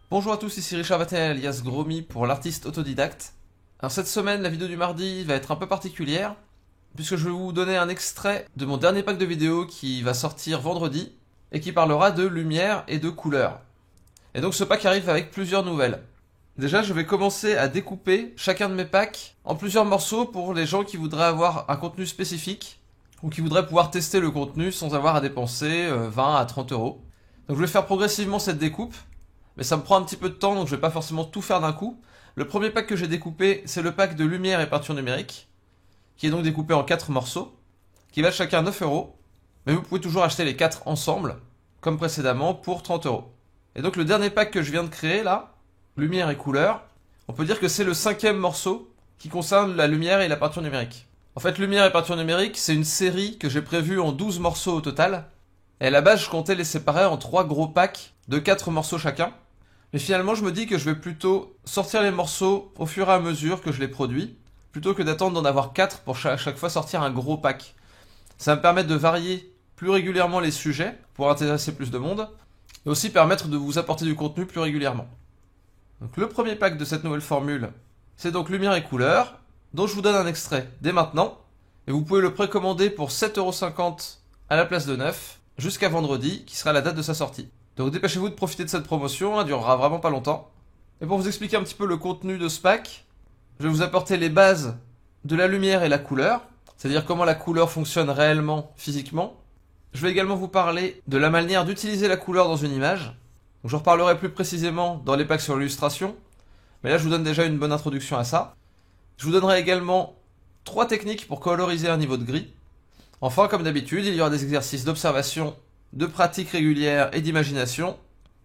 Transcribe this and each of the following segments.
Bonjour à tous, ici Richard Vatel alias Gromy pour l'artiste autodidacte. Alors cette semaine, la vidéo du mardi va être un peu particulière, puisque je vais vous donner un extrait de mon dernier pack de vidéos qui va sortir vendredi, et qui parlera de lumière et de couleur. Et donc ce pack arrive avec plusieurs nouvelles. Déjà, je vais commencer à découper chacun de mes packs en plusieurs morceaux pour les gens qui voudraient avoir un contenu spécifique, ou qui voudraient pouvoir tester le contenu sans avoir à dépenser 20 à 30 euros. Donc je vais faire progressivement cette découpe, mais ça me prend un petit peu de temps, donc je vais pas forcément tout faire d'un coup. Le premier pack que j'ai découpé, c'est le pack de lumière et peinture numérique, qui est donc découpé en 4 morceaux, qui valent chacun 9 euros, mais vous pouvez toujours acheter les 4 ensemble, comme précédemment, pour 30 euros. Et donc le dernier pack que je viens de créer là, lumière et couleur, on peut dire que c'est le 5e morceau qui concerne la lumière et la peinture numérique. En fait, lumière et peinture numérique, c'est une série que j'ai prévue en 12 morceaux au total, et à la base, je comptais les séparer en 3 gros packs de 4 morceaux chacun. Mais finalement, je me dis que je vais plutôt sortir les morceaux au fur et à mesure que je les produis, plutôt que d'attendre d'en avoir 4 pour chaque fois sortir un gros pack. Ça va me permettre de varier plus régulièrement les sujets, pour intéresser plus de monde, et aussi permettre de vous apporter du contenu plus régulièrement. Donc le premier pack de cette nouvelle formule, c'est donc lumière et couleur, dont je vous donne un extrait dès maintenant, et vous pouvez le précommander pour 7,50 € à la place de 9, jusqu'à vendredi, qui sera la date de sa sortie. Donc dépêchez-vous de profiter de cette promotion, elle durera vraiment pas longtemps. Et pour vous expliquer un petit peu le contenu de ce pack, je vais vous apporter les bases de la lumière et la couleur, c'est-à-dire comment la couleur fonctionne réellement, physiquement. Je vais également vous parler de la manière d'utiliser la couleur dans une image. Donc je reparlerai plus précisément dans les packs sur l'illustration, mais là je vous donne déjà une bonne introduction à ça. Je vous donnerai également 3 techniques pour coloriser un niveau de gris. Enfin, comme d'habitude, il y aura des exercices d'observation, de pratique régulière et d'imagination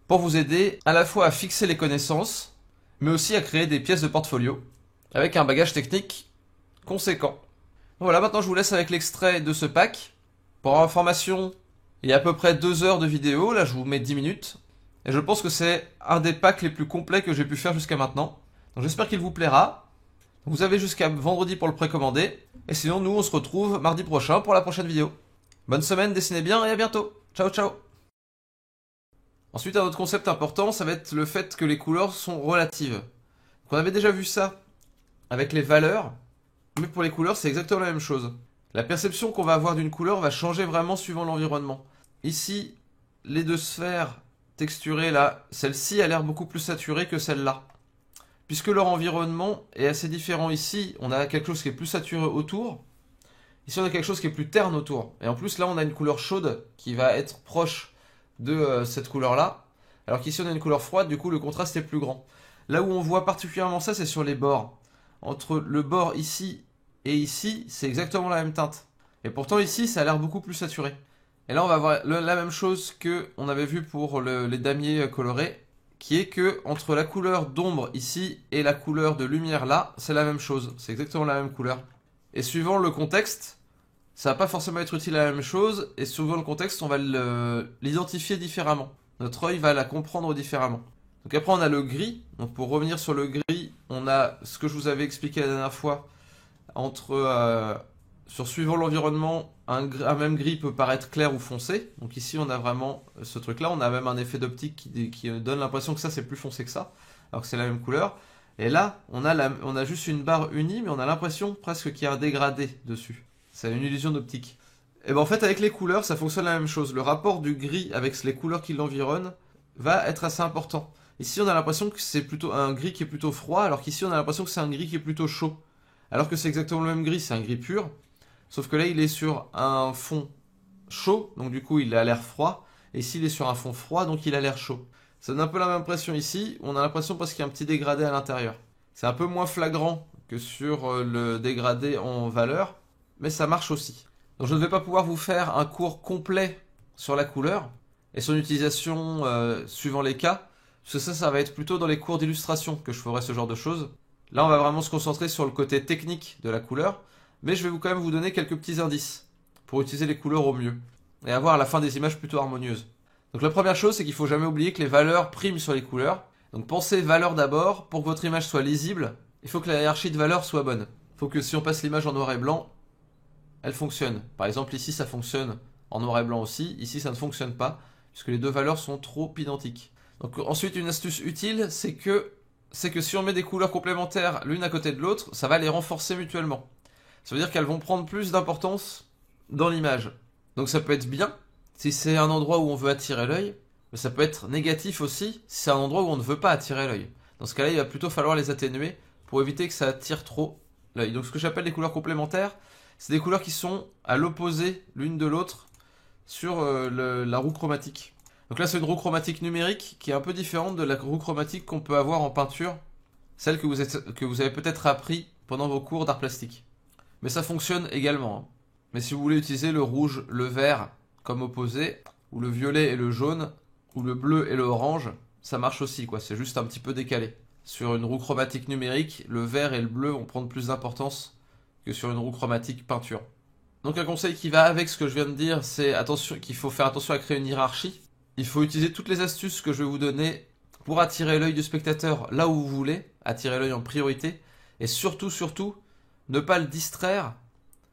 pour vous aider à la fois à fixer les connaissances, mais aussi à créer des pièces de portfolio avec un bagage technique conséquent. Voilà, maintenant je vous laisse avec l'extrait de ce pack. Pour information, il y a à peu près 2 heures de vidéo, là je vous mets 10 minutes, et je pense que c'est un des packs les plus complets que j'ai pu faire jusqu'à maintenant. Donc j'espère qu'il vous plaira. Vous avez jusqu'à vendredi pour le précommander, et sinon nous on se retrouve mardi prochain pour la prochaine vidéo. Bonne semaine, dessinez bien et à bientôt. Ciao ciao. Ensuite, un autre concept important, ça va être le fait que les couleurs sont relatives. Donc, on avait déjà vu ça avec les valeurs, mais pour les couleurs c'est exactement la même chose. La perception qu'on va avoir d'une couleur va changer vraiment suivant l'environnement. Ici, les 2 sphères texturées là, celle-ci a l'air beaucoup plus saturée que celle-là. Puisque leur environnement est assez différent ici, on a quelque chose qui est plus saturé autour. Ici, on a quelque chose qui est plus terne autour. Et en plus, là, on a une couleur chaude qui va être proche de cette couleur-là. Alors qu'ici, on a une couleur froide, du coup, le contraste est plus grand. Là où on voit particulièrement ça, c'est sur les bords. Entre le bord ici et ici, c'est exactement la même teinte. Et pourtant, ici, ça a l'air beaucoup plus saturé. Et là, on va avoir la même chose que on avait vu pour les damiers colorés, qui est que entre la couleur d'ombre ici et la couleur de lumière là, c'est la même chose. C'est exactement la même couleur. Et suivant le contexte, ça va pas forcément être utile à la même chose, et suivant le contexte, on va l'identifier différemment. Notre œil va la comprendre différemment. Donc après, on a le gris. Donc pour revenir sur le gris, on a ce que je vous avais expliqué la dernière fois, sur suivant l'environnement, un même gris peut paraître clair ou foncé. Donc ici, on a vraiment ce truc-là. On a même un effet d'optique qui donne l'impression que ça, c'est plus foncé que ça, alors que c'est la même couleur. Et là, on a juste une barre unie, mais on a l'impression presque qu'il y a un dégradé dessus. C'est une illusion d'optique. Et ben en fait, avec les couleurs, ça fonctionne la même chose. Le rapport du gris avec les couleurs qui l'environnent va être assez important. Ici, on a l'impression que c'est plutôt un gris qui est plutôt froid, alors qu'ici, on a l'impression que c'est un gris qui est plutôt chaud. Alors que c'est exactement le même gris, c'est un gris pur. Sauf que là, il est sur un fond chaud, donc du coup, il a l'air froid. Et ici, il est sur un fond froid, donc il a l'air chaud. Ça donne un peu la même impression ici, on a l'impression parce qu'il y a un petit dégradé à l'intérieur. C'est un peu moins flagrant que sur le dégradé en valeur, mais ça marche aussi. Donc je ne vais pas pouvoir vous faire un cours complet sur la couleur et son utilisation suivant les cas, parce que ça va être plutôt dans les cours d'illustration que je ferai ce genre de choses. Là, on va vraiment se concentrer sur le côté technique de la couleur, mais je vais quand même vous donner quelques petits indices pour utiliser les couleurs au mieux et avoir à la fin des images plutôt harmonieuses. Donc la première chose, c'est qu'il faut jamais oublier que les valeurs priment sur les couleurs. Donc pensez valeurs d'abord. Pour que votre image soit lisible, il faut que la hiérarchie de valeurs soit bonne. Il faut que si on passe l'image en noir et blanc, elle fonctionne. Par exemple, ici, ça fonctionne en noir et blanc aussi. Ici, ça ne fonctionne pas, puisque les 2 valeurs sont trop identiques. Donc ensuite, une astuce utile, c'est que si on met des couleurs complémentaires l'une à côté de l'autre, ça va les renforcer mutuellement. Ça veut dire qu'elles vont prendre plus d'importance dans l'image. Donc ça peut être bien si c'est un endroit où on veut attirer l'œil, mais ça peut être négatif aussi si c'est un endroit où on ne veut pas attirer l'œil. Dans ce cas-là, il va plutôt falloir les atténuer pour éviter que ça attire trop l'œil. Donc ce que j'appelle les couleurs complémentaires, c'est des couleurs qui sont à l'opposé l'une de l'autre sur la roue chromatique. Donc là, c'est une roue chromatique numérique qui est un peu différente de la roue chromatique qu'on peut avoir en peinture, celle que vous avez peut-être appris pendant vos cours d'art plastique. Mais ça fonctionne également, hein. Mais si vous voulez utiliser le rouge, le vert comme opposé, ou le violet et le jaune, ou le bleu et le orange, ça marche aussi, quoi. C'est juste un petit peu décalé. Sur une roue chromatique numérique, le vert et le bleu vont prendre plus d'importance que sur une roue chromatique peinture. Donc un conseil qui va avec ce que je viens de dire, c'est qu'il faut faire attention à créer une hiérarchie. Il faut utiliser toutes les astuces que je vais vous donner pour attirer l'œil du spectateur là où vous voulez, attirer l'œil en priorité, et surtout, ne pas le distraire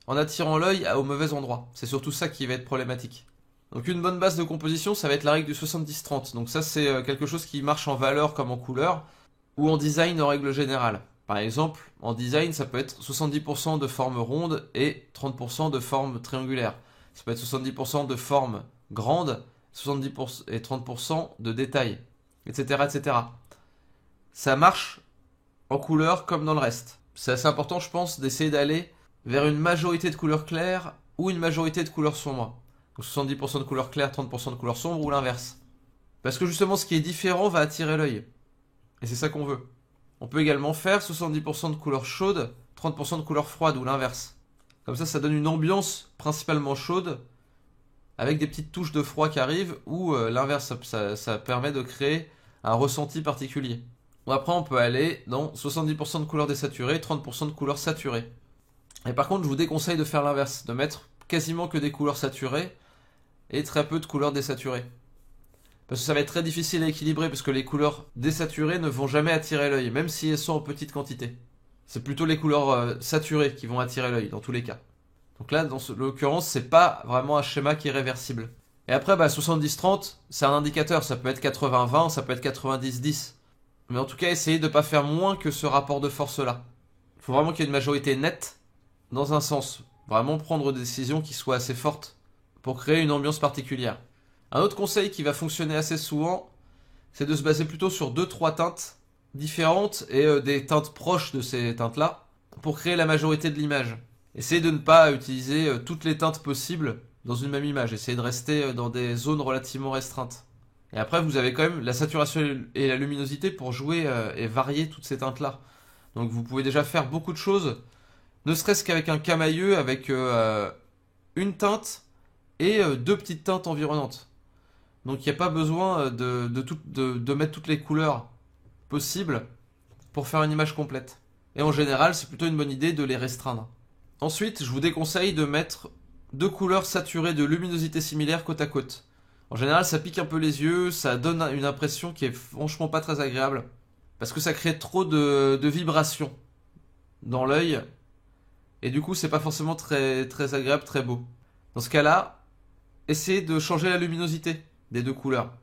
en attirant l'œil au mauvais endroit. C'est surtout ça qui va être problématique. Donc une bonne base de composition, ça va être la règle du 70-30. Donc ça, c'est quelque chose qui marche en valeur comme en couleur, ou en design en règle générale. Par exemple, en design, ça peut être 70% de forme ronde et 30% de forme triangulaire. Ça peut être 70% de forme grande, 70% et 30% de détail, etc., etc. Ça marche en couleur comme dans le reste. C'est assez important, je pense, d'essayer d'aller vers une majorité de couleurs claires ou une majorité de couleurs sombres. Donc 70% de couleurs claires, 30% de couleurs sombres ou l'inverse. Parce que justement, ce qui est différent va attirer l'œil. Et c'est ça qu'on veut. On peut également faire 70% de couleurs chaudes, 30% de couleurs froides ou l'inverse. Comme ça donne une ambiance principalement chaude avec des petites touches de froid qui arrivent ou l'inverse, ça permet de créer un ressenti particulier. Bon, après, on peut aller dans 70% de couleurs désaturées, 30% de couleurs saturées. Et par contre, je vous déconseille de faire l'inverse, de mettre quasiment que des couleurs saturées et très peu de couleurs désaturées. Parce que ça va être très difficile à équilibrer, parce que les couleurs désaturées ne vont jamais attirer l'œil, même si elles sont en petite quantité. C'est plutôt les couleurs saturées qui vont attirer l'œil, dans tous les cas. Donc là, dans l'occurrence, c'est pas vraiment un schéma qui est réversible. Et après, 70-30, c'est un indicateur, ça peut être 80-20, ça peut être 90-10. Mais en tout cas, essayez de ne pas faire moins que ce rapport de force-là. Il faut vraiment qu'il y ait une majorité nette, dans un sens. Vraiment prendre des décisions qui soient assez fortes pour créer une ambiance particulière. Un autre conseil qui va fonctionner assez souvent, c'est de se baser plutôt sur 2-3 teintes différentes et des teintes proches de ces teintes-là pour créer la majorité de l'image. Essayez de ne pas utiliser toutes les teintes possibles dans une même image. Essayez de rester dans des zones relativement restreintes. Et après, vous avez quand même la saturation et la luminosité pour jouer et varier toutes ces teintes-là. Donc vous pouvez déjà faire beaucoup de choses, ne serait-ce qu'avec un camailleux, avec une teinte et deux petites teintes environnantes. Donc il n'y a pas besoin de mettre toutes les couleurs possibles pour faire une image complète. Et en général, c'est plutôt une bonne idée de les restreindre. Ensuite, je vous déconseille de mettre deux couleurs saturées de luminosité similaire côte à côte. En général, ça pique un peu les yeux, ça donne une impression qui est franchement pas très agréable. Parce que ça crée trop de vibrations dans l'œil. Et du coup, c'est pas forcément très, très agréable, très beau. Dans ce cas-là, essayez de changer la luminosité des deux couleurs.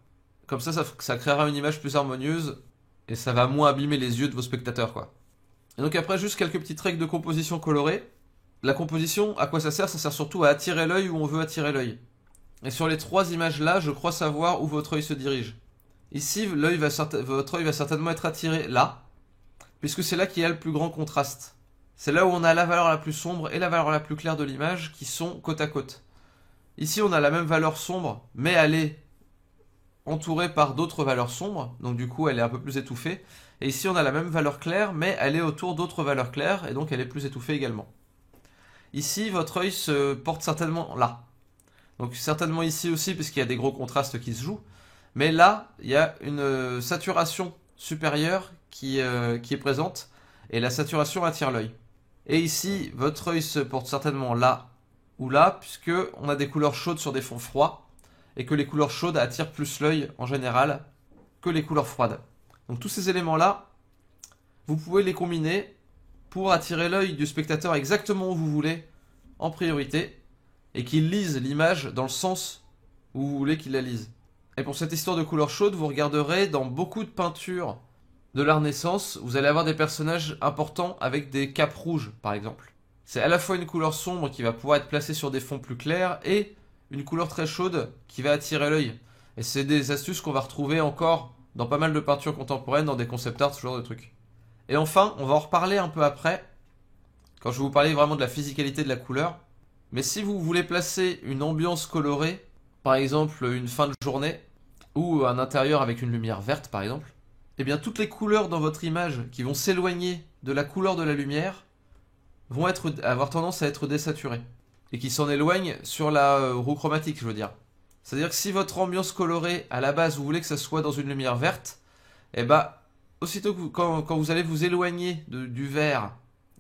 Comme ça créera une image plus harmonieuse et ça va moins abîmer les yeux de vos spectateurs, quoi. Et donc après, juste quelques petites règles de composition colorée. La composition, à quoi ça sert? Ça sert surtout à attirer l'œil où on veut attirer l'œil. Et sur les trois images-là, je crois savoir où votre œil se dirige. Ici, votre œil va certainement être attiré là, puisque c'est là qu'il y a le plus grand contraste. C'est là où on a la valeur la plus sombre et la valeur la plus claire de l'image qui sont côte à côte. Ici, on a la même valeur sombre, mais elle est entourée par d'autres valeurs sombres, donc du coup, elle est un peu plus étouffée. Et ici, on a la même valeur claire, mais elle est autour d'autres valeurs claires, et donc elle est plus étouffée également. Ici, votre œil se porte certainement là. Donc certainement ici aussi, puisqu'il y a des gros contrastes qui se jouent. Mais là, il y a une saturation supérieure qui est présente, et la saturation attire l'œil. Et ici, votre œil se porte certainement là ou là, puisque on a des couleurs chaudes sur des fonds froids, et que les couleurs chaudes attirent plus l'œil en général que les couleurs froides. Donc tous ces éléments-là, vous pouvez les combiner pour attirer l'œil du spectateur exactement où vous voulez, en priorité, et qu'il lise l'image dans le sens où vous voulez qu'il la lise. Et pour cette histoire de couleur chaude, vous regarderez dans beaucoup de peintures de la Renaissance, vous allez avoir des personnages importants avec des capes rouges, par exemple. C'est à la fois une couleur sombre qui va pouvoir être placée sur des fonds plus clairs et une couleur très chaude qui va attirer l'œil. Et c'est des astuces qu'on va retrouver encore dans pas mal de peintures contemporaines, dans des concept art, ce genre de trucs. Et enfin, on va en reparler un peu après, quand je vais vous parler vraiment de la physicalité de la couleur. Mais si vous voulez placer une ambiance colorée, par exemple une fin de journée, ou un intérieur avec une lumière verte par exemple, eh bien toutes les couleurs dans votre image qui vont s'éloigner de la couleur de la lumière vont avoir tendance à être désaturées. Et qui s'en éloignent sur la roue chromatique, je veux dire. C'est-à-dire que si votre ambiance colorée, à la base, vous voulez que ça soit dans une lumière verte, eh ben, aussitôt que quand vous allez vous éloigner du vert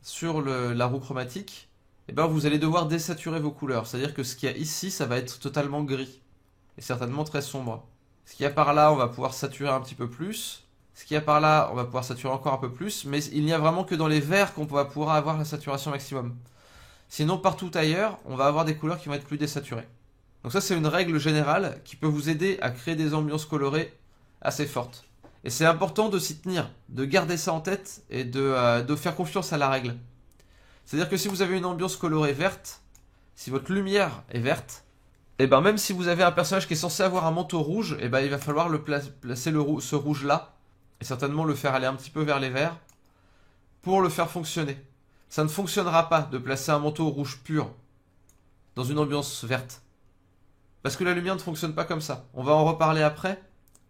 sur la roue chromatique, eh ben, vous allez devoir désaturer vos couleurs. C'est-à-dire que ce qu'il y a ici, ça va être totalement gris. Et certainement très sombre. Ce qu'il y a par là, on va pouvoir saturer un petit peu plus. Ce qu'il y a par là, on va pouvoir saturer encore un peu plus. Mais il n'y a vraiment que dans les verts qu'on va pouvoir avoir la saturation maximum. Sinon, partout ailleurs, on va avoir des couleurs qui vont être plus désaturées. Donc ça, c'est une règle générale qui peut vous aider à créer des ambiances colorées assez fortes. Et c'est important de s'y tenir, de garder ça en tête et de faire confiance à la règle. C'est-à-dire que si vous avez une ambiance colorée verte, si votre lumière est verte, et ben même si vous avez un personnage qui est censé avoir un manteau rouge, et ben il va falloir placer ce rouge-là, et certainement le faire aller un petit peu vers les verts, pour le faire fonctionner. Ça ne fonctionnera pas de placer un manteau rouge pur dans une ambiance verte. Parce que la lumière ne fonctionne pas comme ça. On va en reparler après,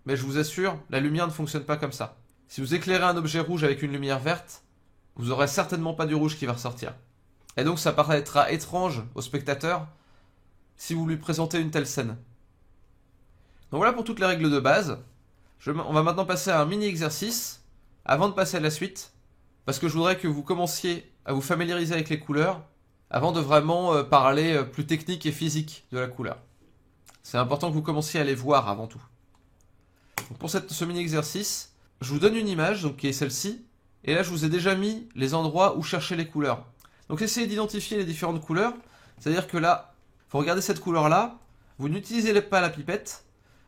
mais je vous assure, la lumière ne fonctionne pas comme ça. Si vous éclairez un objet rouge avec une lumière verte, vous n'aurez certainement pas du rouge qui va ressortir. Et donc ça paraîtra étrange au spectateur si vous lui présentez une telle scène. Donc voilà pour toutes les règles de base. On va maintenant passer à un mini exercice, avant de passer à la suite, parce que je voudrais que vous commenciez à vous familiariser avec les couleurs, avant de vraiment parler plus technique et physique de la couleur. C'est important que vous commenciez à les voir avant tout. Donc pour ce mini exercice, je vous donne une image, donc qui est celle-ci, et là je vous ai déjà mis les endroits où chercher les couleurs. Donc essayez d'identifier les différentes couleurs, c'est-à-dire que là, il faut regarder cette couleur-là, vous n'utilisez pas la pipette,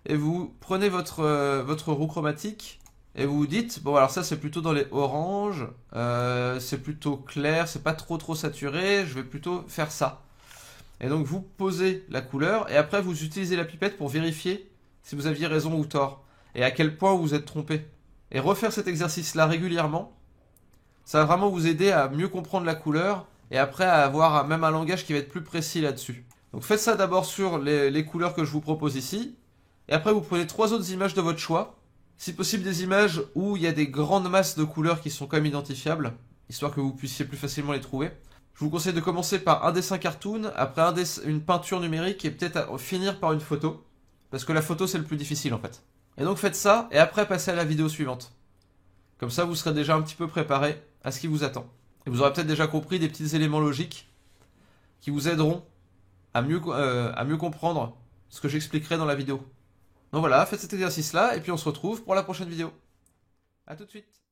et vous prenez votre roue chromatique, et vous vous dites, bon alors ça c'est plutôt dans les oranges, c'est plutôt clair, c'est pas trop saturé, je vais plutôt faire ça. Et donc vous posez la couleur, et après vous utilisez la pipette pour vérifier si vous aviez raison ou tort, et à quel point vous vous êtes trompé. Et refaire cet exercice-là régulièrement, ça va vraiment vous aider à mieux comprendre la couleur, et après à avoir même un langage qui va être plus précis là-dessus. Donc faites ça d'abord sur les couleurs que je vous propose ici, et après vous prenez 3 autres images de votre choix, si possible des images où il y a des grandes masses de couleurs qui sont quand même identifiables, histoire que vous puissiez plus facilement les trouver. Je vous conseille de commencer par un dessin cartoon, après une peinture numérique et peut-être finir par une photo, parce que la photo c'est le plus difficile en fait. Et donc faites ça, et après passez à la vidéo suivante. Comme ça vous serez déjà un petit peu préparé à ce qui vous attend. Et vous aurez peut-être déjà compris des petits éléments logiques qui vous aideront à mieux comprendre ce que j'expliquerai dans la vidéo. Donc voilà, faites cet exercice-là, et puis on se retrouve pour la prochaine vidéo. A tout de suite.